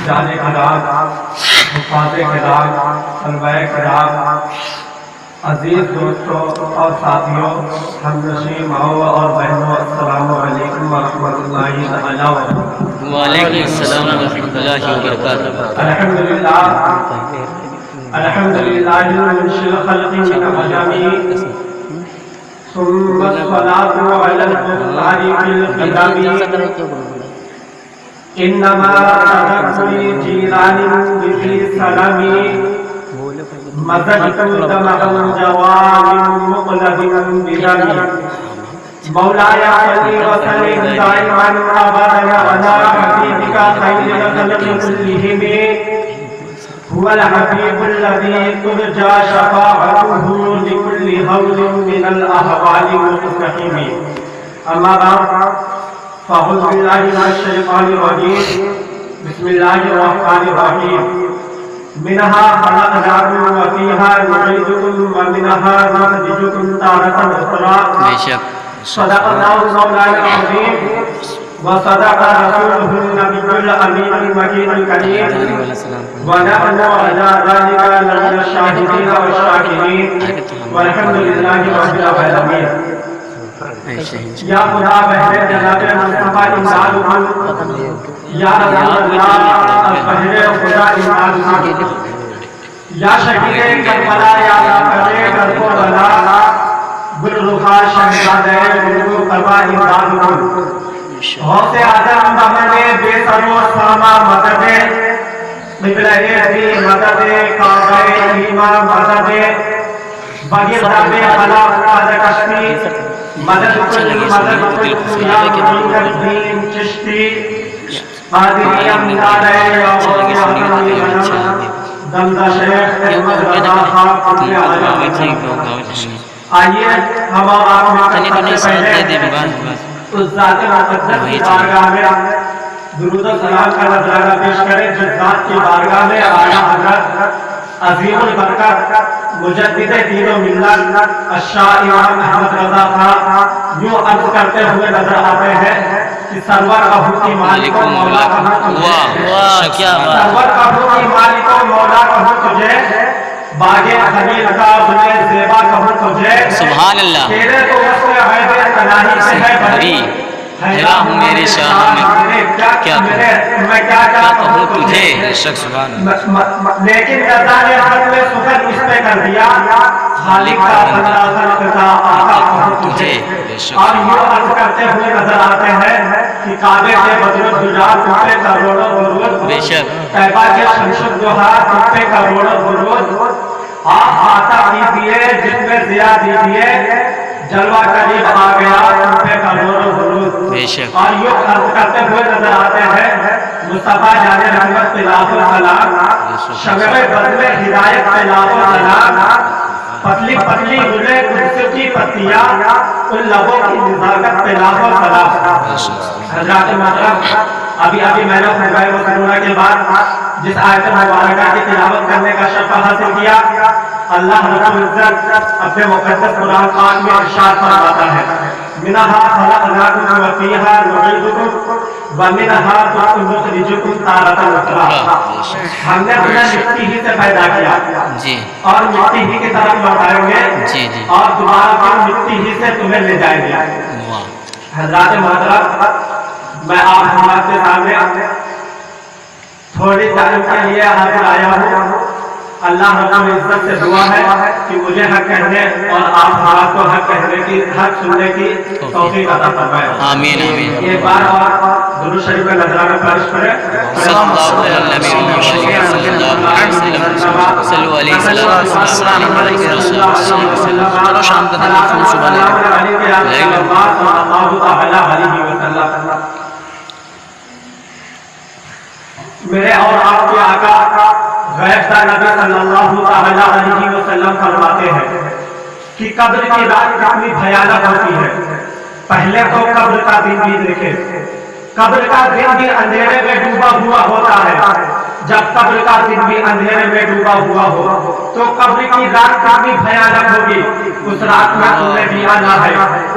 جانے کرام، حفاظ کرام، طلبہ کرام، عزیز دوستوں اور ساتھیوں، ہم نشین ماؤں اور بہنوں، السلام علیکم ورحمۃ اللہ تعالیٰ وبرکاتہ۔ وعلیکم السلام ورحمۃ اللہ وبرکاتہ۔ الحمدللہ منشئ الخلق من عدم، ثم الصلاة علی المختار فی القدم، انما تذکری جیران بذی سلم، مزجت دمع جوان مقلب بدم، مولاي صل وسلم دائما ابدا على حبيبك خير الخلق كلهم، هو الحبيب الذي ترجى شفاعته لكل هول من الاهوال مقتحم. اما بعد فاعوذ بالله من الشيطان الرجيم، بسم الله الرحمن الرحيم. منها خلقناكم وفيها نعيدكم ومنها نخرجكم تارة أخرى. صدق الله مولانا العظيم وصدق رسوله النبي الأمين المكين الكريم، ونحن على ذلك لمن الشاهدين والشاكرين، والحمد لله رب العالمين. یا خدا بہر جناب مصطفیٰ امداد، یا رسول اللہ بہر خدا امداد، یا شہید کربلا، یا راکب کرب و بلا، گلرخا شہزادہ گلگو کربا امداد، غوث اعظم بمن بے سر و ساما مدد، قبلہ بھی مدد، کعبہ ایمان مدد، بغیر خلا قد کشمی مدد کل مدد کل یا معین الدین چشتی قادری امداد یا غوث اعظم دمدہ شیخ احمد رضا خان قبل عالم. آئیے ہم آپ میں سب سے پہلے اس ذات مقدس کی بارگاہ میں درود و سلام کا نذرانہ پیش کریں جس ذات کی بارگاہ میں اعلیٰ حضرت عظیم البرکت مجدد دین و ملت الشاہ امام احمد رضا خان یوں عرض کرتے ہوئے نظر آتے ہیں کہ سرور قبول کی مالک و مولا کہوں تجھے، سرور قبول کی مالک و مولا کہوں تجھے، باغِ خلیل کا بنے زیبا کہوں تجھے، سبحان اللہ. تیرے تو وصف حیدر تناہی سے ہے بھری، حیران ہوں میرے شاہ میں کیا کہوں تجھے، بے شک سبحان اللہ. لیکن رضا نے حق میں سخن اس پہ کر دیا، خالق کا بندہ خلق کا آقا کہوں تجھے. اور یہ عرض کرتے ہوئے نظر آتے ہیں کہ کعبے سے بدر الدجا تم پہ کروڑوں درود، بے شک طیبہ کے شمس الضحیٰ تم پہ کروڑوں درود، آپ آتا دیجئے جس میں ضیاء دیجئے، جلوہ قریب آ گیا تم پہ کروڑوں درود. بے شک. اور یہ عرض کرتے ہوئے نظر آتے ہیں مصطفیٰ جان رحمت پہ لاکھ سلام، شمع بدر ہدایت پہ لاکھ سلام، پتلی پتلی گلے قدس کی پتیاں ان لبوں کی نزاکت پہ لاکھ سلام. حضرات محترم، ابھی میں نے خطبہ مسنونہ کے بعد جس آیت مبارکہ کی تلاوت کرنے کا شرف حاصل کیا، اللہ رب العزت اپنے مقدس قرآن پاک میں ارشاد فرماتا ہے منها خلقناکم وفیہا نعیدکم ومنها نخرجکم تارۃ اخری. ہم نے تمہیں مٹی ہی سے پیدا کیا اور مٹی ہی کی طرف لوٹائیں گے اور دوبارہ پھر مٹی ہی سے تمہیں لے جائیں گے. حضرات محترم، میں آپ حضرات کے سامنے تھوڑی تعلیم کے لیے حاضر آیا ہوں. اللہ رب العزت سے دعا ہے کہ مجھے حق کہنے اور آپ حضرات کو حق کہنے کی، حق سننے کی توفیق عطا فرمائے. آمین آمین. ایک بار اور درود شریف کا نذرانہ پیش کریں. صلی اللہ علیہ وسلم، صلو علیہ وسلم، السلام علیکم رسول اللہ، چلو شام کا تلیفون صبح لے میرے اور آپ کے آقا غیب کا نبی صلی اللہ علیہ وسلم فرماتے ہیں کہ قبر کی رات کتنی بھیانک ہوتی ہے. پہلے تو قبر کا دن بھی دیکھیں، कब्र का दिन भी अंधेरे में डूबा हुआ होता है। जब कब्र का दिन भी अंधेरे में डूबा हुआ हो तो कब्र की रात कितनी भयानक होगी। उस रात में तुम्हें भी आना है,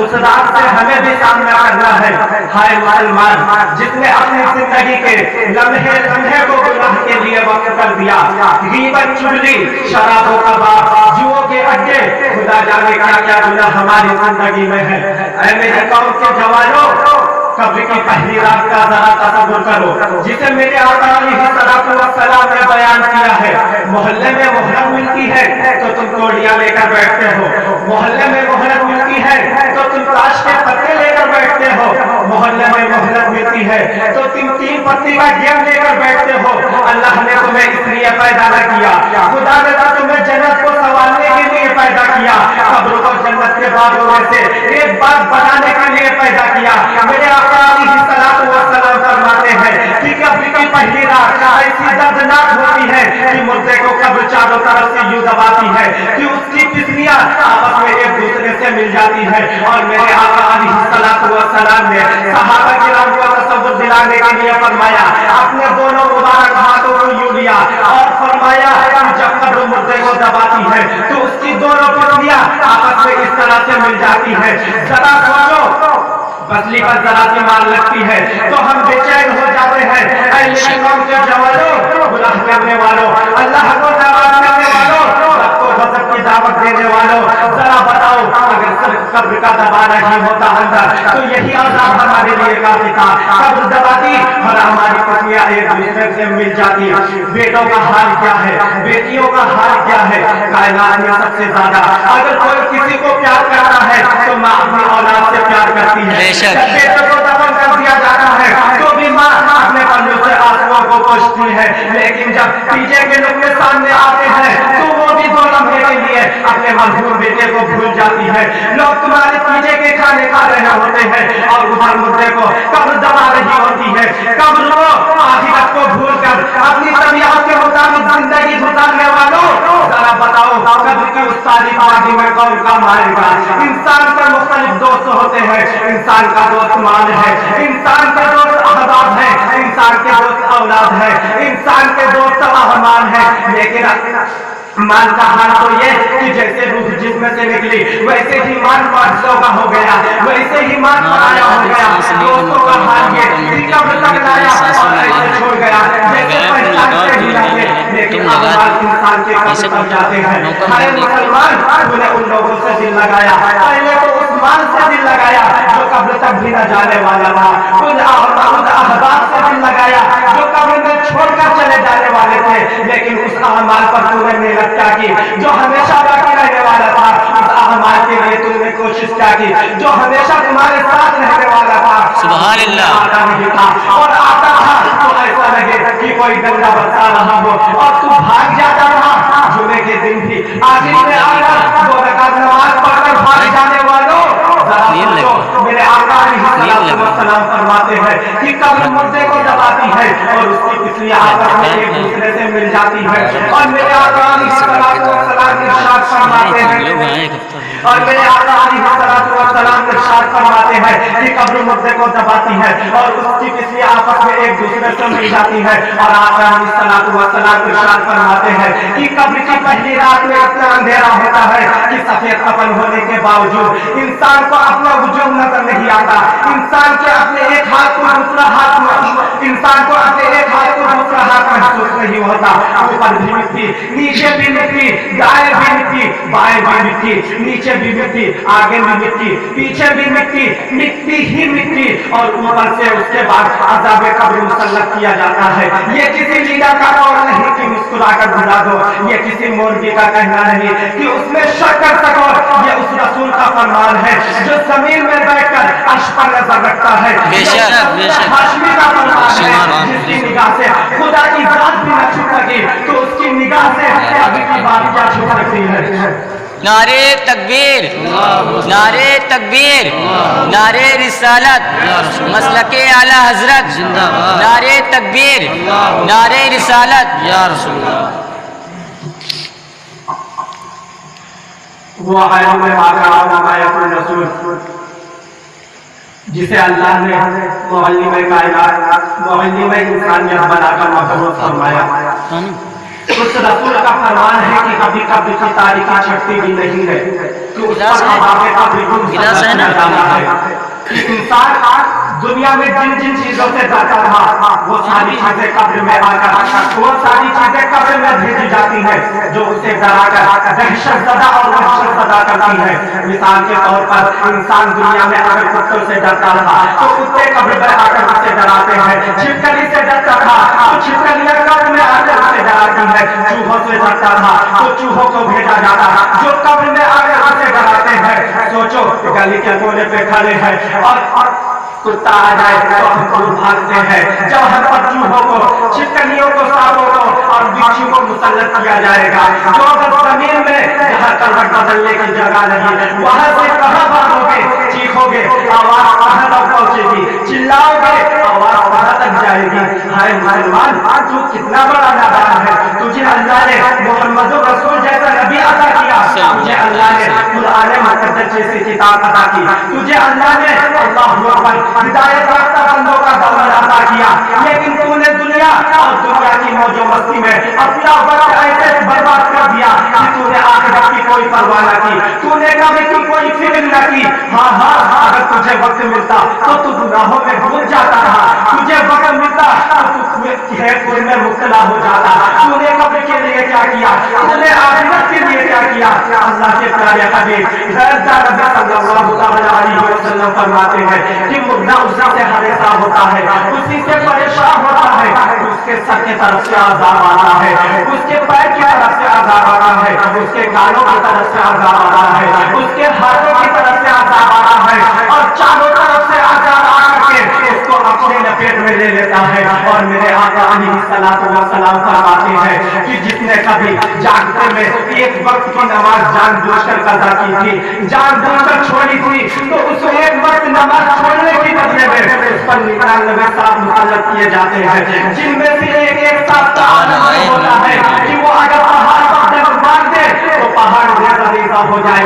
उस रात से हमें भी सामना करना है। हाय मुसलमान, जिसने अपनी जिंदगी के लम्हे लम्हे को गुनाह के लिए वक्त कर दिया, गीबत, चुगली, शराबों का बाप, जुओं के अड्डे, खुदा जाने क्या क्या गुनाह हमारी जिंदगी में है। ऐ मेरे कौम के जवानों, कब्र की पहली रात का जरा तसव्वुर करो, जिसे मेरे आका अलैहिस्सलातु वस्सलाम ने बयान किया है। मोहल्ले में मोहलत मिलती है तो तुम तोड़ियां लेकर बैठते हो, मोहल्ले में मोहलत मिलती है तो तुम ताश के पत्ते लेकर बैठते हो, मोहल्ले में मोहलत मिलती है तो तुम 3 पत्ती का गेम लेकर बैठते हो। अल्लाह ने तुम्हें इसलिए पैदा न किया, खुदा ने तो तुम्हें जन्नत को संवारने के लिए पैदा किया, कब्र को जन्नत के बागों में से एक बाग बनाने के लिए पैदा किया। मेरे फरमाते हैं कि कब्र की पहली रात ऐसी दर्दनाक होती है कि मुर्दे को कब्र चारों तरफ से यूं दबाती है कि उसकी तितलियां आपस में एक दूसरे से मिल जाती है। और मेरे आका अलैहिस्सलातु वस्सलाम ने सहाबा किराम को तसव्वुर दिलाने के लिए फरमाया, अपने दोनों मुबारक हाथों को यूं लिया और फरमाया जब कब्र मुर्दे को दबाती है तो उसकी दोनों तितलियां आपस में इस तरह से मिल जाती है। जरा सोचो, पसली पर जरा सी मार लगती है तो हम बेचैन हो जाते हैं। ऐ मेरे कौम के जवानों, गुनाह करने वालों, अल्लाह को नाराज करने वालों, सबको गज़ब की दावत देने वालों, जरा बताओ, अगर सिर्फ कब्र का दबाना ही होता अंदर तो यही आजाद हमारे लिए काफी था। कब्र दबाती और हमारी पत्नियां एक दूसरे से मिल जाती। बेटों का हाल क्या है, बेटियों का हाल क्या है। कायनात में सबसे ज्यादा अगर कोई किसी को प्यार करता है तो माँ अपनी औलाद से प्यार करती है। जब बेटे को दफन कर दिया जाता है तो भी माँ अपने बंधु से आंसुओं को पोंछती है, लेकिन जब पीछे के नुक्ते सामने आते हैं तो वो भी 2 लम्हे के लिए अपने मजबूर बेटे को भूल जाती है। लोग तुम्हारे पीछे के खाने खा रहे होते हैं और उधर मुद्दे को कब्र दबा रही होती है। कब्र को आखिरत को भूल कर अपनी तबीयत के मुताबिक जिंदगी गुजारने वालों, जरा बताओ, कब्र की उस तारीख वादी में कौन काम आएगा। इंसान के मुख्तलिफ दोस्त होते हैं, इंसान का दोस्त माल है, इंसान के दोस्त अहबाब है, इंसान के दोस्त औलाद है, इंसान के दोस्त अहमान है। लेकिन मान का हाल तो ये कि जैसे रूह जिस्म से निकली वैसे ही मान वारसों का हो गया, वैसे ही मान पराया हो गया। दोस्तों का हाल ये कि कब्र तक लाया और ऐसे छोड़ गया जैसे पहचान से ही लाए, लेकिन अब इंसान के कब्र तक जाते हैं। हर मुसलमान तूने उन लोगों से दिल लगाया, पहले तो उस मान से दिल लगाया जो कब्र तक भी न जाने वाला था, उन अहबाब से दिल लगाया जो कब्र में छोड़कर चले जाने वाले थे, लेकिन उस अहमाल पर तूने मेहनत क्या की जो हमेशा बाकी रहने वाला था। उस अहमाल के लिए तुमने कोशिश क्या की जो हमेशा तुम्हारे साथ रहने वाला था। सुभान अल्लाह। आता नहीं था और आता था तो ऐसा लगे कि कोई डंडा बरसा रहा हो और तू भाग जाता रहा। जुमे के दिन भी आखिर में आकर 2 रकात नमाज पढ़कर भाग जाने वालों, मेरे आका अलैहिस्सलाम फरमाते हैं कि कब्र मुर्दे को दबाती है और उसकी पिछलियां आपस में एक दूसरे से मिल जाती है। और मेरे आका अलैहिस्सलाम इरशाद फरमाते हैं और मेरे आका अलैहिस्सलाम इरशाद फरमाते हैं कि कब्र मुर्दे को दबाती है और उसकी पिछलियां आपस में एक दूसरे से मिल जाती है। और आका अलैहिस्सलाम इरशाद फरमाते हैं कि कब्र की पहली रात में इतना अंधेरा होता है कि सफेद कफन होने के बावजूद इंसान को अपना वजूद नजर नहीं आता। इंसान के अपने एक हाथ को दूसरा हाथ में, इंसान को अपने एक हाथ को दूसरा हाथ महसूस नहीं होता। ऊपर भी मिट्टी, नीचे भी मिट्टी, दाएं भी मिट्टी, बाएं भी मिट्टी, नीचे भी मिट्टी, आगे भी मिट्टी, पीछे भी मिट्टी, मिट्टी ही मिट्टी। और ऊपर से उसके बाद अज़ाब कब्र मुसल्लत किया जाता है। ये किसी लीडर का कौल नहीं कि मुस्कुराकर बुला दो, ये किसी मौलवी का कहना नहीं कि उसमें शक कर सको, ये उस रसूल का फरमान है जो जमीन में बैठकर अर्श पर नजर रखता है। हाशमी का फरमान है जिसकी निगाह से खुदा की जात भी न छुप सकी तो उसकी निगाह से अभी की बात क्या छुप सकती है। नारे तकबीर, नारे तकबीर, नारे रिसालत, मसलके आला हजरत, नारे तकबीर, नारे रिसालत। या रसूल वो आयत में रसूल जिसे अल्लाह ने मुअल्लिम कायनात, मुअल्लिम इंसानियत बनाकर मबऊस फरमाया। उस रसूल का फरमान है कि कभी कभी की तारीखी छटती भी नहीं है कि उस पर हवाए का बिल्कुल जाना है। इंसान दुनिया में जिन जिन चीजों से डरता था वो सारी चीजें कब्र में आकर वो सारी चीजें कब्र में भेजी जाती है जो उसे डराकर दहशत ज़दा और वहशत ज़दा करती है। मिसाल के तौर पर इंसान दुनिया में अगर कुत्तों से डरता था तो कुत्ते कब्र में आकर उसे डराते हैं। छिपकली से डरता था तो छिपकलियां कब्र में आकर उसे डराती है। चूहों से डरता था तो चूहों को भेजा जाता जो कब्र में आकर उसे डराते हैं। सोचो गली के कोने पे खड़े हैं और कुत्ता आ जाए तो हम दूर भागते हैं। जब हम पर चूहों को, छिपकलियों को, सांपों को और बिच्छू को मुसल्लत किया जाएगा तो अगर जमीन में जहाँ करवट बदलने की जगह नहीं वहां से कहाँ भागोगे, चीखोगे, आवाज कहाँ तक पहुंचेगी, चिल्लाओगे, आवाज कहाँ तक जाएगी। हाय मुसलमान, तू कितना बड़ा नादान है। तुझे अल्लाह ने मोहम्मद रसूल जैसा नबी अता किया, तुझे अल्लाह ने कुरान मुक़द्दस जैसी किताब अता की, तुझे अल्लाह ने अल्लाहु अकबर हिदायत याफ्ता बंदों का दौर अता किया, लेकिन तूने दुनिया और दुनिया की मौजो मस्ती में अपना वक्त ऐसे बर्बाद कर दिया कि तूने आखिरत की कोई परवाह न की, तूने कभी की कोई फिक्र न की। हाँ हाँ, अगर तुझे वक्त मिलता तो तू गुनाहों में डूब जाता था, तुझे वक्त मिलता तो तू खेल में मुब्तला हो जाता। तूने कब्र के लिए क्या किया, तूने आखिरत के लिए क्या किया। अल्लाह के प्यारे हबीब सल्लल्लाहु अलैहि वसल्लम फरमाते हैं कि मुर्दा उसी से हमेशा होता है, उसी से परेशान होता है। उसके सर की तरफ से आज़ाब आता है, उसके पैर की तरफ से आज़ाब आता है, उसके कानों की तरफ से आज़ाब आता है, उसके हाथों की तरफ से आज़ाब आता है और चारों तरफ से आज़ाब आकर के उसको अपने लपेट में ले लेता है। और मेरे आका अलैहिस्सलातु वस्सलाम फरमाते हैं कि जिसने कभी जागते में एक वक्त की नमाज जानबूझकर कज़ा की थी, जानबूझकर छोड़ी थी, तो उस एक वक्त नमाज छोड़ने की बदले में उस पर 99 साल मुसल्लत किए जाते हैं, जिनमें से एक साथ होता है कि वो अगर पहाड़ पर जब मार दे तो पहाड़ रेज़ा हो जाए,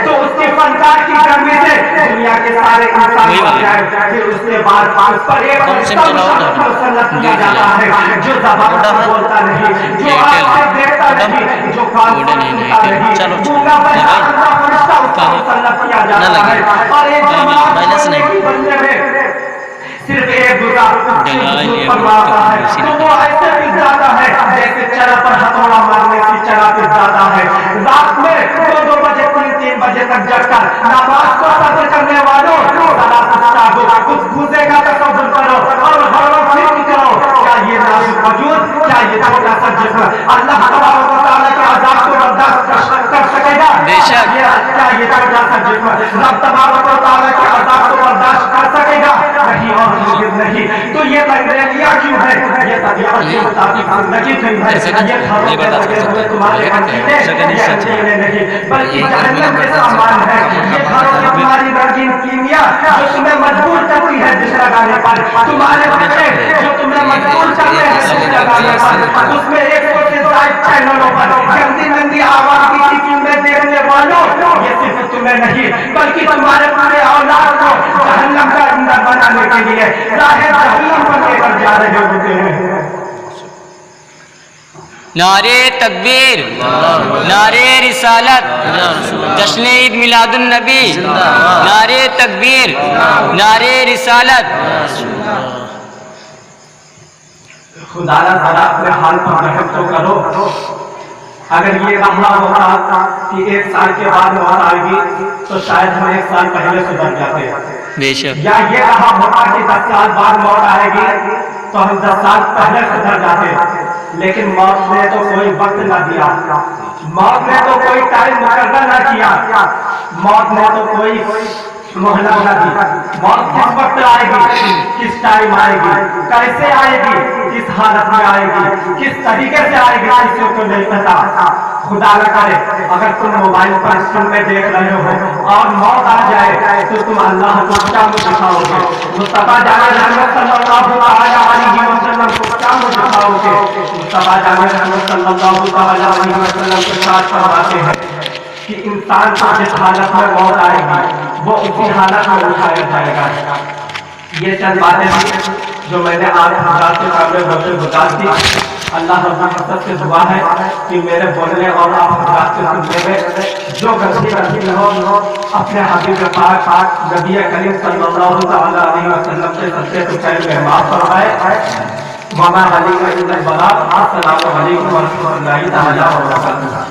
तो उसके फनकार की गर्मी से दुनिया के सारे इंसान मर जाए। फिर उसके बाद उस पर एक मुसल्लत किया जाता है जो ज़बान से बोलता नहीं, जो आँख से देखता नहीं, जो कान से सुनता नहीं, गूंगा बहरा अंधा फरिश्ता उस पर मुसल्लत किया जाता है। और एक जमात होने की बदले में सिर्फ एक गुजार परवाता है तो वो ऐसे पिस जाता है जैसे चरा पर हथौड़ा मारने से चरा पिस जाता है। रात में 2-2 बजे 3-3 बजे तक जगकर नमाज को अदा करने वालों कुछ भूसे का तसव्वुर करो और हर वक्त फिक्र करो, क्या ये नाजुक वजूद, क्या ये छोटा सा जिस्म अल्लाह तबारक व तआला के अज़ाब को बर्दाश्त कर सकेगा? बेशक। क्या ये छोटा सा जिस्म रब तबारक व तआला के अज़ाब को बर्दाश्त कर सकेगा? नहीं और नहीं। तो ये लंगड़ियाँ क्यों है? ये तबीयत के मुताबिक जिंदगी नहीं है, ये घरों में लगे हुए तुम्हारे अंधेरे नहीं बल्कि जहन्नम के सामान है। ये घरों की तुम्हारी रंगीन कीमिया जो तुम्हें मजबूर करती है जिस लगाने पर, तुम्हारे बच्चे जो तुम्हें मजबूर करते हैं जिस लगाने पर, उसमें 100 से ज्यादा चैनलों पर गंदी गंदी आवाज की फिल्में देखने वालों, ये सिर्फ तुम्हें नहीं बल्कि तुम्हारे पूरे औलाद को जहन्नम का ईंधन बनाने के लिए राहे जहन्नम पर लेकर जा रहे होते हैं। नारे तकबीर, नारे रिसालत, जश्न ईद मिलादुन नबी, नारे तकबीर, नारे रिसालत। खुदा ताला अपने हाल पर रहम तो करो। अगर ये कहा होता कि 1 साल के बाद मौत आएगी तो शायद हम 1 साल पहले सुधर जाते। बेशक। या ये कहा होता कि 10 साल बाद मौत आएगी तो हम 10 साल पहले सुधर जाते। लेकिन मौत ने तो कोई वक्त न दिया, मौत ने तो कोई टाइम मुकर्रर न किया, मौत ने तो कोई मोहलत न दी। मौत किस वक्त आएगी, किस टाइम आएगी, कैसे आएगी, किस हालत में आएगी, किस तरीके से आएगी, किसी को नहीं पता। खुदा न करे अगर तुम मोबाइल पर फिल्में देख रहे हो और मौत आ जाए तो तुम अल्लाह को क्या दिखाओगे? मुस्तफा जाने रहमत सल्लल्लाहु अलैहि वसल्लम को क्या दिखाओगे? मुस्तफा जाने रहमत सल्लल्लाहु अलैहि वसल्लम के साथ फरमाते हैं کہ انسان کو جس حالت میں موت آئے گی وہ اسی حالت میں اٹھایا جائے گا۔ یہ چند باتیں جو میں نے آج حضرات کے سامنے بتا دی، اللہ رب العزت سے دعا ہے کہ میرے بولنے اور آپ حضرات کے سننے میں جو غلطی ہو اپنے حبیب پاک نبی کریم صلی اللہ علیہ وسلم کے صدقے سے میں معاف فرمائے۔ وما علیکم الا البلاغ۔ السلام علیکم ورحمۃ اللہ تعالی وبرکاتہ۔